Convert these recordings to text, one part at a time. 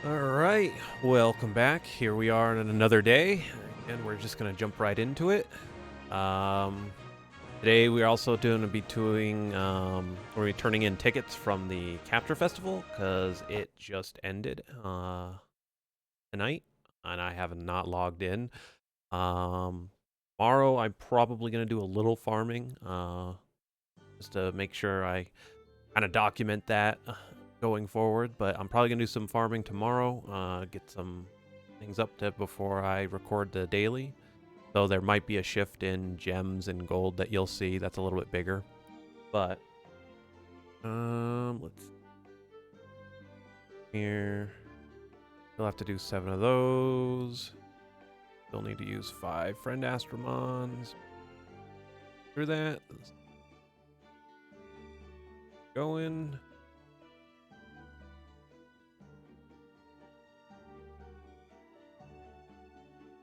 All right, welcome back. Here we are on another day, and we're just gonna jump right into it. Um, Today we're also going to be doing, we're turning in tickets from the Capture Festival because it just ended tonight, and I have not logged in. Tomorrow I'm probably gonna do a little farming, just to make sure I kind of document that going forward. But I'm probably gonna do some farming tomorrow. Get some things up to before I record the daily. So there might be a shift in gems and gold that you'll see. That's a little bit bigger. But let's see here. You'll have to do 7 of those. You'll need to use 5 friend Astromons. Through that. Going.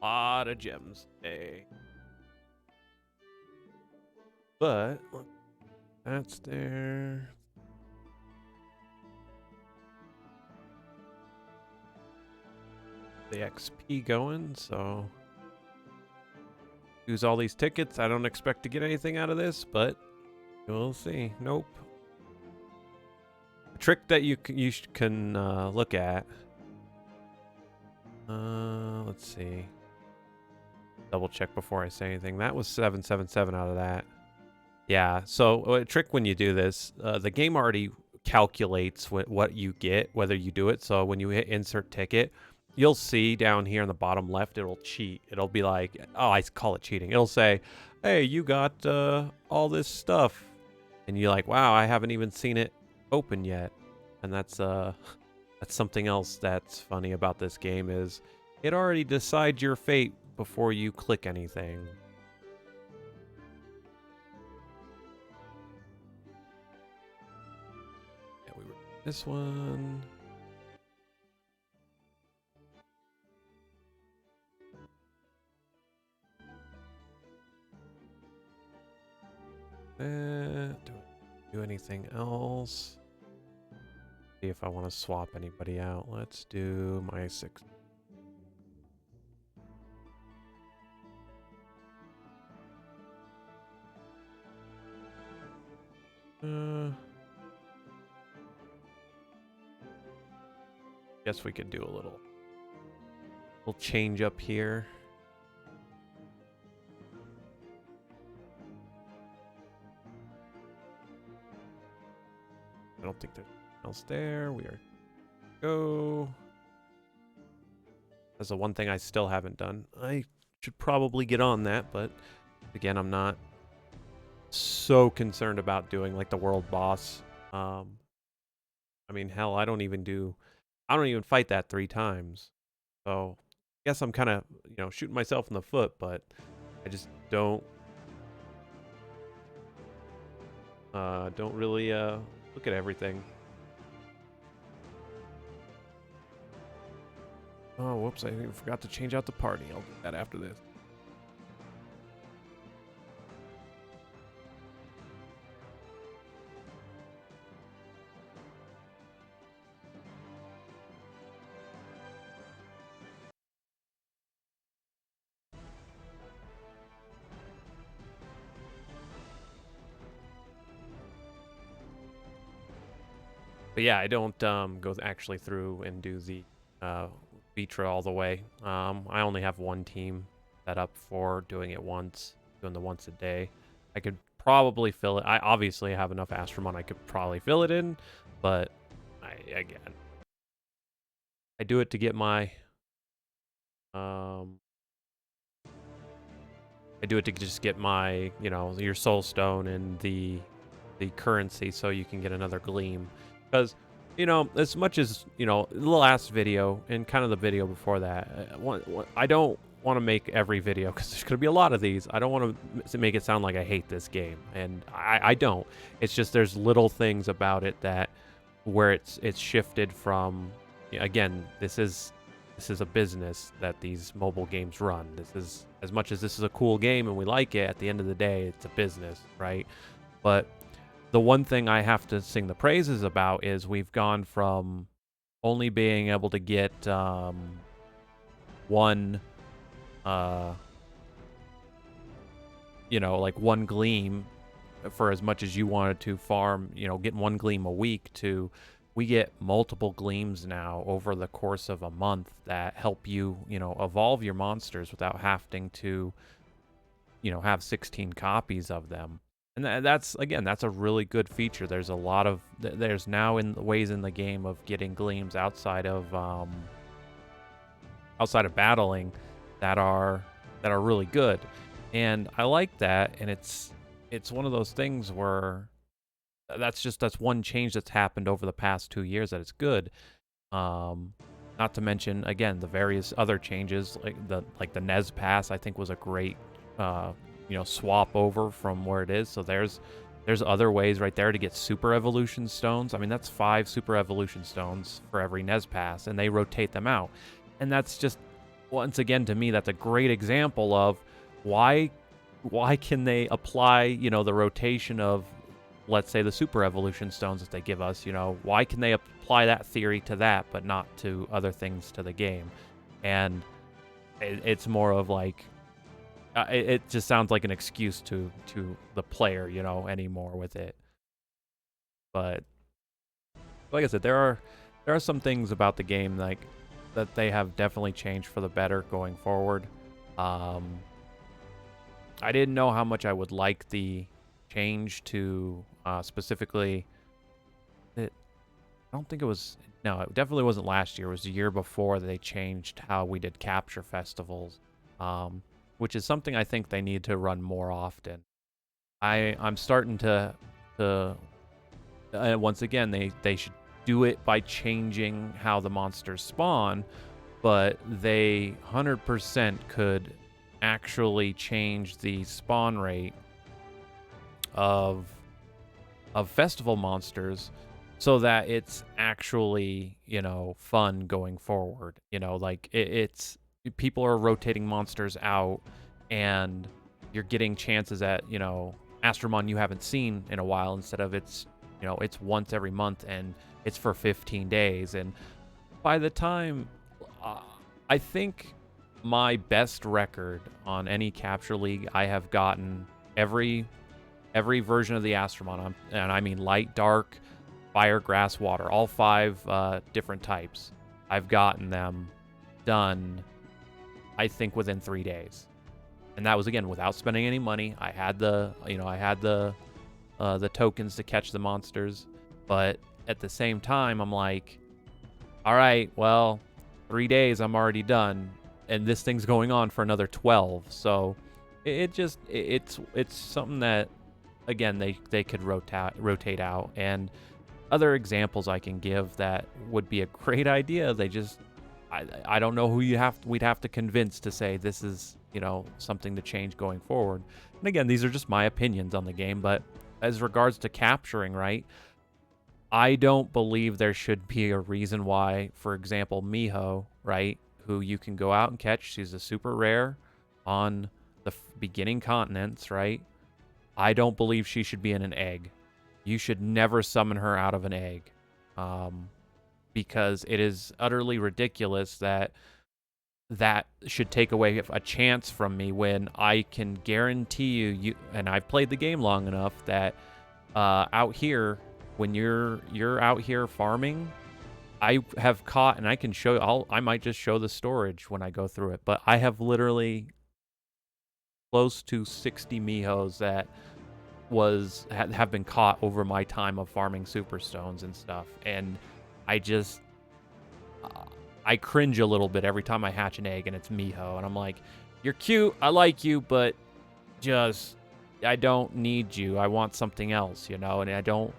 Lot of gems today. But that's there. The XP going, so use all these tickets. I don't expect to get anything out of this, but we'll see. Nope. A trick that you can look at. Let's see. Double check before I say anything. That was 777 out of that. Yeah, so a trick when you do this, the game already calculates what you get, whether you do it. So when you hit insert ticket, you'll see down here in the bottom left, it'll cheat. It'll be like, oh, I call it cheating. It'll say, hey, you got all this stuff. And you're like, wow, I haven't even seen it open yet. And that's something else that's funny about this game is it already decides your fate before you click anything. Yeah, we were this one. Do anything else? See if I want to swap anybody out. Let's do my 6. Guess we could do a little change up here. I don't think there's anything else there. We are go. That's the one thing I still haven't done. I should probably get on that, but again, I'm not so concerned about doing like the world boss. I mean, hell, I don't even fight that 3 times. So I guess I'm kind of, shooting myself in the foot, but I just don't really look at everything. Oh, whoops, I forgot to change out the party. I'll do that after this. But yeah, I don't go actually through and do the Vitra all the way. I only have one team set up for doing it once, doing the once a day. I could probably fill it. I obviously have enough Astromon. I could probably fill it in, but I do it to get my I do it to just get my, your soul stone and the currency so you can get another gleam. Because, as much as, the last video and kind of the video before that, I don't want to make every video because there's going to be a lot of these. I don't want to make it sound like I hate this game. And I don't. It's just there's little things about it that where it's shifted from, again, this is a business that these mobile games run. This is, as much as this is a cool game and we like it, at the end of the day, it's a business, right? But the one thing I have to sing the praises about is we've gone from only being able to get one, like one gleam for as much as you wanted to farm, getting one gleam a week to we get multiple gleams now over the course of a month that help you, evolve your monsters without having to, have 16 copies of them. And that's a really good feature. There's a lot of there's now in ways in the game of getting gleams outside of battling that are really good. And I like that, and it's one of those things where that's one change that's happened over the past 2 years that it's good. Not to mention again the various other changes like the Nez Pass I think was a great swap over from where it is. So there's other ways right there to get super evolution stones. I mean, that's 5 super evolution stones for every Nez Pass, and they rotate them out. And that's just, once again, to me, that's a great example of why can they apply, the rotation of, let's say, the super evolution stones that they give us, why can they apply that theory to that, but not to other things to the game? And it's more of like, it just sounds like an excuse to the player, anymore with it. But like I said, there are some things about the game like that they have definitely changed for the better going forward. I didn't know how much I would like the change to specifically. I don't think it was. No, it definitely wasn't last year. It was the year before they changed how we did capture festivals, which is something I think they need to run more often. I'm starting to once again they should do it by changing how the monsters spawn, but they 100% could actually change the spawn rate of festival monsters so that it's actually, fun going forward. Like it's people are rotating monsters out and you're getting chances at, Astromon you haven't seen in a while instead of it's once every month and it's for 15 days. And by the time I think my best record on any capture league, I have gotten every version of the Astromon, and I mean light, dark, fire, grass, water, all 5 different types. I've gotten them done, I think, within 3 days, and that was again without spending any money. I had the tokens to catch the monsters, but at the same time, I'm like, all right, well, 3 days, I'm already done, and this thing's going on for another 12. So it's something that, again, they could rotate out. And other examples I can give that would be a great idea. They just, I don't know who we'd have to convince to say this is, something to change going forward. And again, these are just my opinions on the game, but as regards to capturing, right, I don't believe there should be a reason why, for example, Miho, right, who you can go out and catch, she's a super rare on the beginning continents, right? I don't believe she should be in an egg. You should never summon her out of an egg, because it is utterly ridiculous that should take away a chance from me when I can guarantee you, and I've played the game long enough that out here, when you're out here farming, I have caught, and I can show, I might just show the storage when I go through it, but I have literally close to 60 Mihos that have been caught over my time of farming superstones and stuff, and I just I cringe a little bit every time I hatch an egg and it's Miho, and I'm like, you're cute, I like you, but just I don't need you. I want something else, and I don't.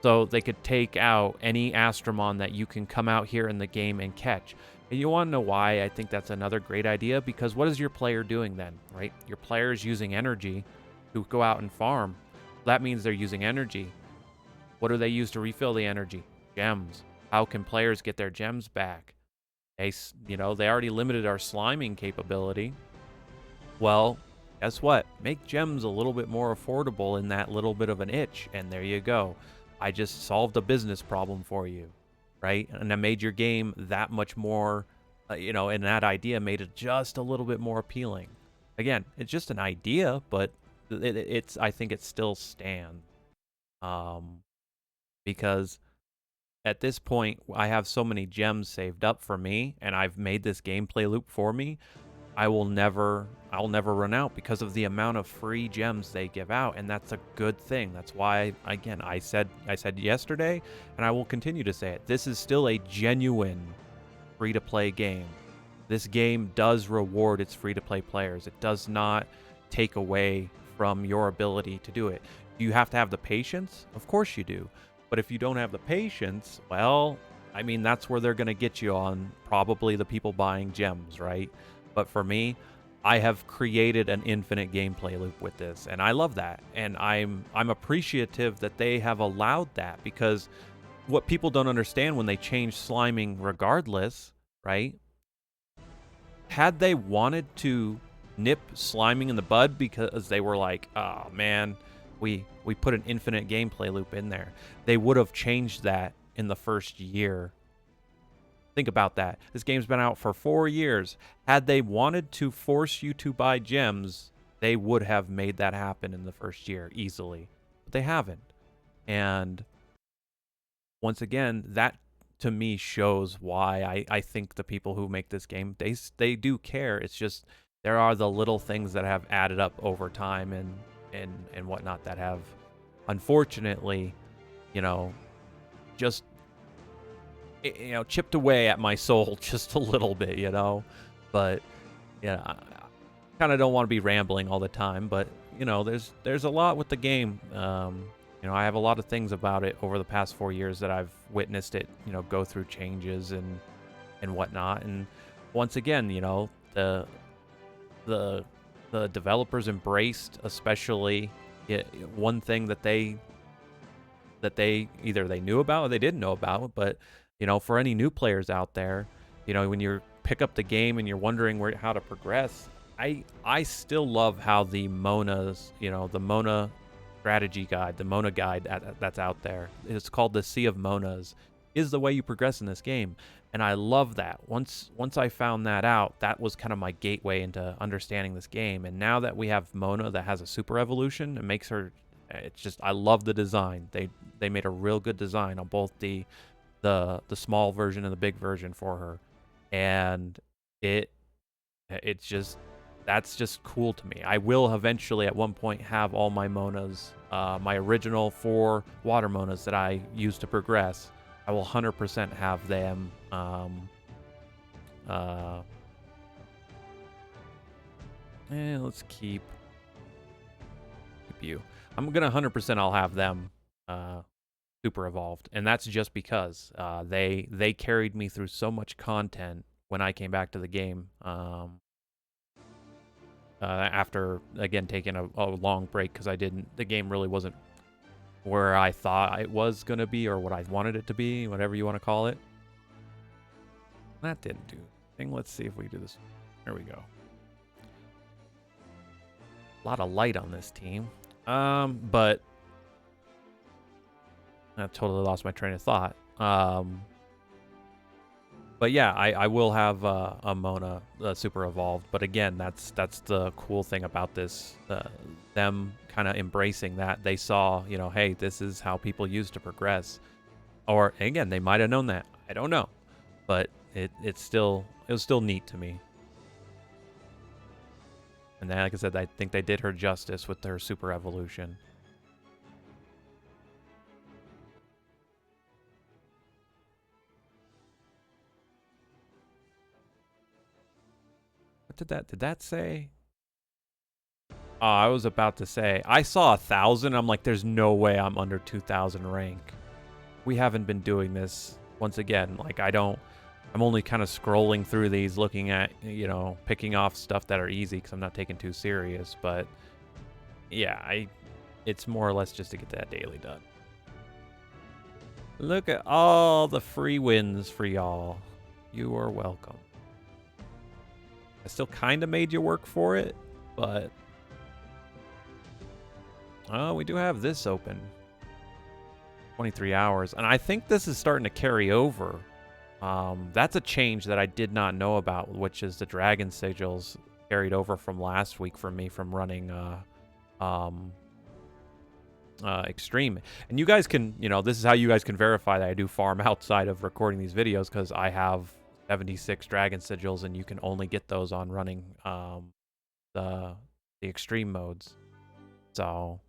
So they could take out any Astromon that you can come out here in the game and catch. And you want to know why I think that's another great idea? Because what is your player doing then, right? Your player is using energy to go out and farm. That means they're using energy. What do they use to refill the energy? Gems. How can players get their gems back? They already limited our sliming capability. Well, guess what? Make gems a little bit more affordable in that little bit of an itch, and there you go. I just solved a business problem for you, right? And I made your game that much more, and that idea made it just a little bit more appealing. Again, it's just an idea, but it's I think it still stands. Because at this point, I have so many gems saved up for me, and I've made this gameplay loop for me. I'll never run out because of the amount of free gems they give out, and that's a good thing. That's why, again, I said yesterday, and I will continue to say it. This is still a genuine free-to-play game. This game does reward its free-to-play players. It does not take away from your ability to do it. Do you have to have the patience? Of course you do. But if you don't have the patience, well, I mean, that's where they're going to get you on probably the people buying gems, right? But for me, I have created an infinite gameplay loop with this, and I love that. And I'm appreciative that they have allowed that, because what people don't understand when they change sliming regardless, right? Had they wanted to nip sliming in the bud because they were like, oh man, we put an infinite gameplay loop in there, they would have changed that in the first year. Think about that. This game's been out for 4 years. Had they wanted to force you to buy gems, they would have made that happen in the first year easily. But they haven't. And once again, that to me shows why I think the people who make this game, they do care. It's just there are the little things that have added up over time and whatnot that have, unfortunately, just chipped away at my soul just a little bit, But yeah, I kind of don't want to be rambling all the time, but there's a lot with the game. I have a lot of things about it over the past 4 years that I've witnessed it, go through changes and whatnot. And once again, the developers embraced, especially one thing that they either they knew about or they didn't know about, but for any new players out there, when you pick up the game and you're wondering how to progress, I still love how the Mona's, the Mona strategy guide, the Mona guide that's out there. It's called the Sea of Monas, is the way you progress in this game. And I love that. Once I found that out, that was kind of my gateway into understanding this game. And now that we have Mona that has a super evolution, it makes her, it's just, I love the design. They made a real good design on both the small version and the big version for her. And it's just, that's just cool to me. I will eventually at one point have all my Monas, my original 4 water Monas that I used to progress. I will 100% have them. Let's keep you. I'm gonna 100%. I'll have them super evolved, and that's just because they carried me through so much content when I came back to the game. After again taking a long break because the game really wasn't where I thought it was gonna be or what I wanted it to be, whatever you want to call it. That didn't do anything. Let's see if we do this. There we go. A lot of light on this team, but I totally lost my train of thought. But yeah, I will have a Mona super evolved. But again, that's the cool thing about this. Them kind of embracing that. They saw, hey, this is how people used to progress. Or again, they might have known that. I don't know. But it was still neat to me. And then, like I said, I think they did her justice with their super evolution. Did that say? Oh, I was about to say, I saw 1,000. I'm like, there's no way I'm under 2,000 rank. We haven't been doing this. Once again, like I'm only kind of scrolling through these, looking at, picking off stuff that are easy because I'm not taking too serious. But yeah, it's more or less just to get that daily done. Look at all the free wins for y'all. You are welcome. I still kind of made you work for it, but we do have this open. 23 hours. And I think this is starting to carry over. That's a change that I did not know about, which is the dragon sigils carried over from last week for me from running extreme. And you guys can, this is how you guys can verify that I do farm outside of recording these videos, because I have 76 dragon sigils, and you can only get those on running the extreme modes. So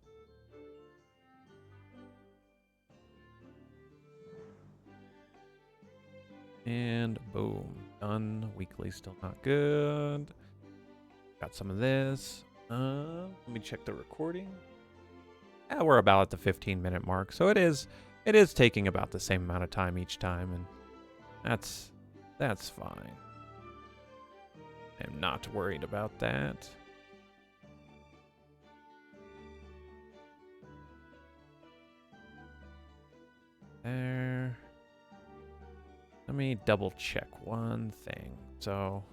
and boom, done. Weekly still not good. Got some of this. Let me check the recording. Yeah, we're about at the 15-minute mark, so it is taking about the same amount of time each time, and that's fine. I'm not worried about that. There. Let me double check one thing. So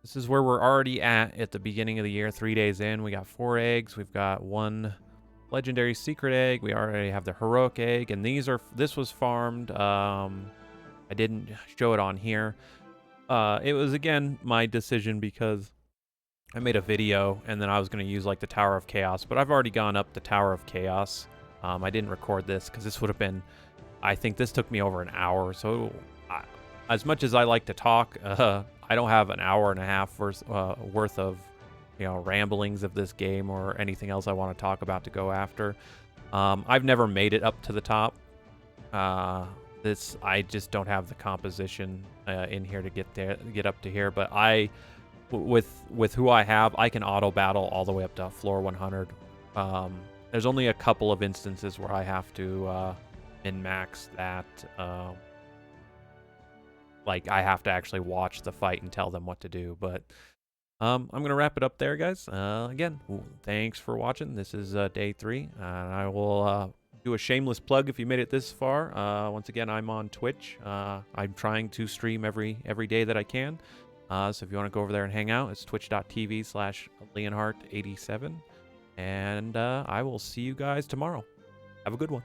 this is where we're already at the beginning of the year. 3 days in, we got 4 eggs. We've got 1 legendary secret egg. We already have the heroic egg, and this was farmed. I didn't show it on here. It was, again, my decision because I made a video and then I was going to use like the Tower of Chaos, but I've already gone up the Tower of Chaos. I didn't record this because this would have been, I think this took me over an hour. So as much as I like to talk, I don't have an hour and a half worth of ramblings of this game or anything else I want to talk about to go after. I've never made it up to the top. I just don't have the composition in here to get up to here. But with who I have, I can auto battle all the way up to floor 100. There's only a couple of instances where I have to min-max that. Like I have to actually watch the fight and tell them what to do. But I'm gonna wrap it up there, guys. Again, thanks for watching. This is day 3, and I will do a shameless plug if you made it this far. Once again, I'm on Twitch. I'm trying to stream every day that I can. So if you want to go over there and hang out, it's twitch.tv/Leonhart87. And I will see you guys tomorrow. Have a good one.